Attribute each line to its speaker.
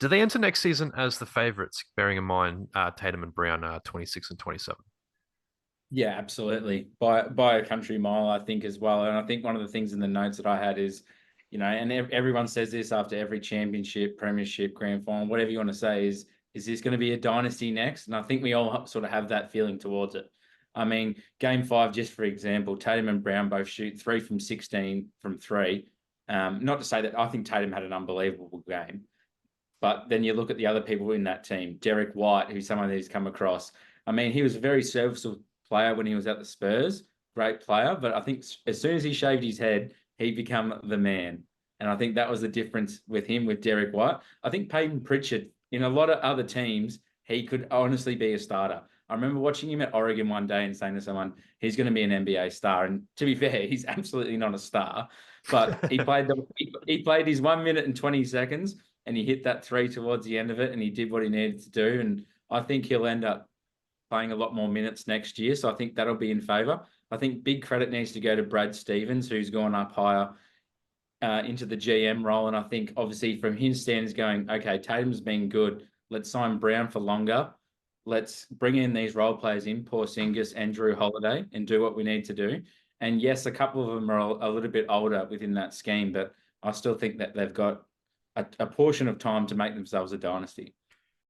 Speaker 1: Do they enter next season as the favourites, bearing in mind Tatum and Brown are 26 and 27?
Speaker 2: Yeah, absolutely. By a country mile, I think as well. And I think one of the things in the notes that I had is, and everyone says this after every championship, premiership, grand final, whatever you want to say is this going to be a dynasty next? And I think we all sort of have that feeling towards it. I mean, game five, just for example, Tatum and Brown both shoot 3 from 16 from three. Not to say that I think Tatum had an unbelievable game, but then you look at the other people in that team, Derek White, who some of these come across. I mean, he was a very serviceable player when he was at the Spurs, great player. But I think as soon as he shaved his head, he become the man. And I think that was the difference with him, with Derek White. I think Peyton Pritchard, in a lot of other teams, he could honestly be a starter. I remember watching him at Oregon one day and saying to someone, he's going to be an NBA star. And to be fair, he's absolutely not a star. But he played his 1 minute and 20 seconds and he hit that three towards the end of it and he did what he needed to do. And I think he'll end up playing a lot more minutes next year. So I think that'll be in favour. I think big credit needs to go to Brad Stevens, who's gone up higher into the GM role. And I think obviously from his standards going, okay, Tatum's been good. Let's sign Brown for longer. Let's bring in these role players in, Porzingis and Drew Holiday, and do what we need to do. And yes, a couple of them are a little bit older within that scheme, but I still think that they've got a portion of time to make themselves a dynasty.